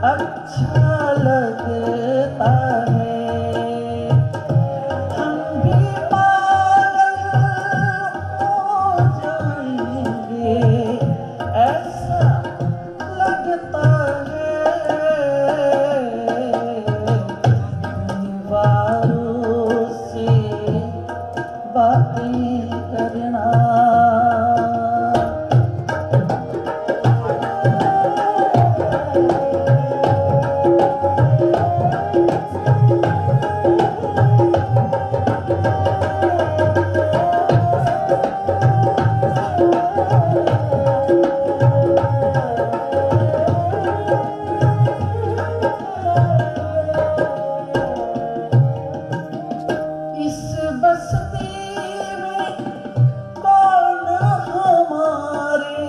अच्छा लगता है। हम भी पागल हो जाएंगे ऐसा लगता है। दीवारों से बातें करना इस बस्ती में कौन हमारे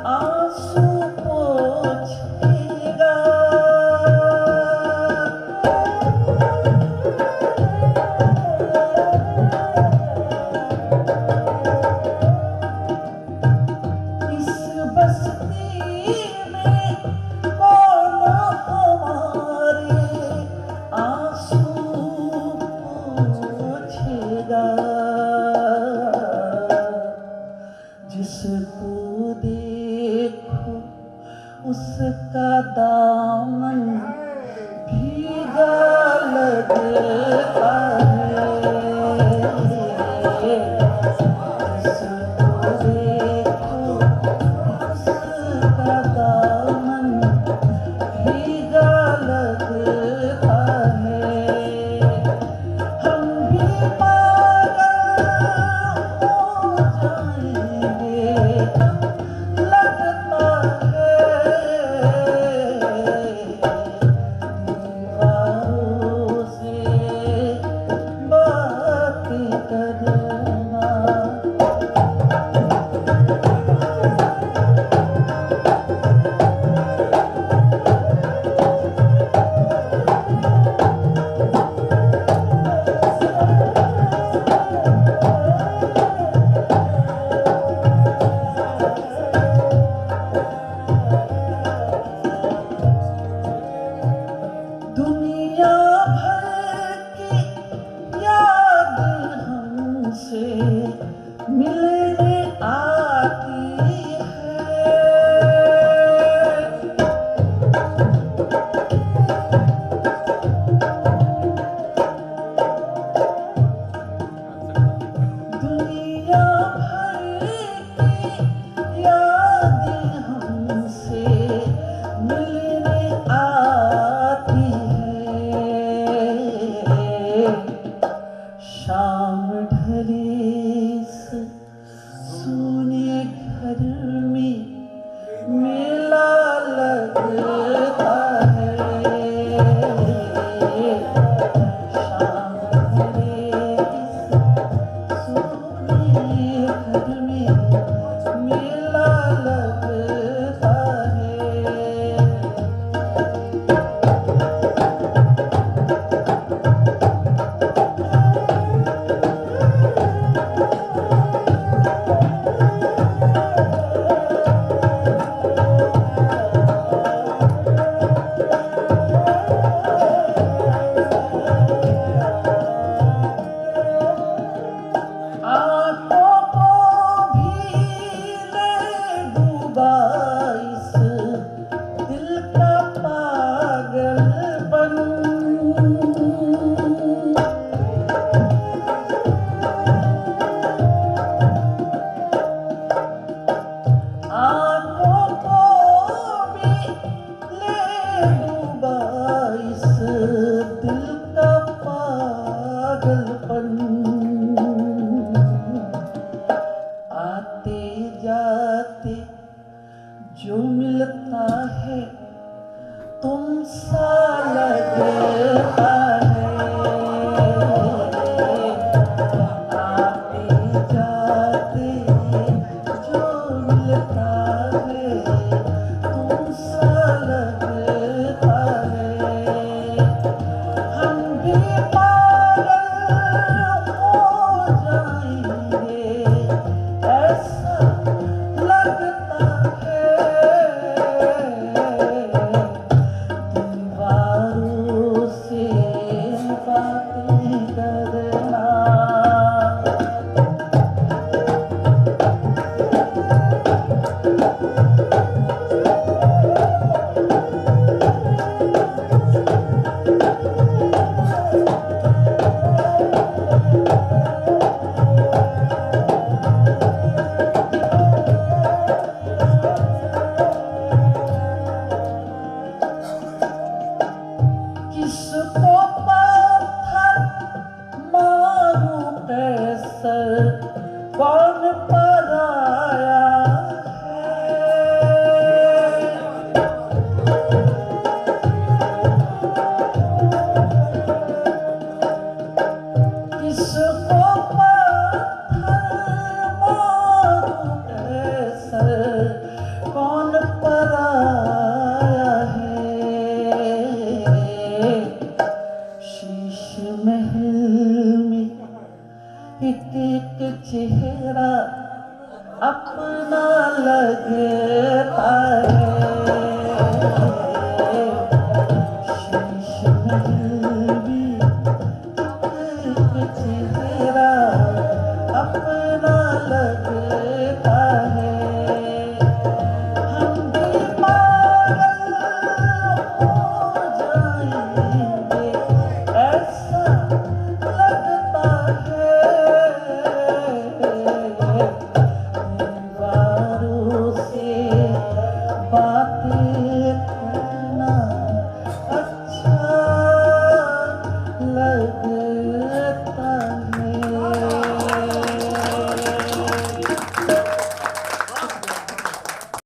आंसू पोंछेगा। इस बस्ती में कौन हमारे आंसू पोंछेगा। जिसको देखो उसका दामन भीगा लगता है। जिसको देखो उसका दामन भीगा लगता है। हम भी पागल हो जाएंगे लगता है। दीवारों से बात करना दुनिया भर की याद हमसे मिलने आती है। दुनिया भर की याद हमसे मिलने आती है। शाम ढले से सोने घर में मेला लगता है। शाम ढले से सोने घर में मेला लगता है। आंखों को भी ले डूबा इस दिल का पागलपन। आंखों को भी ले डूबा इस दिल का पागलपन। आते जाते जो मिलता है तुमसा लगता है। आते जाते जो मिलता है तुमसा लगता है। हम भी पागल हो जाएंगे ऐसा लगता है। है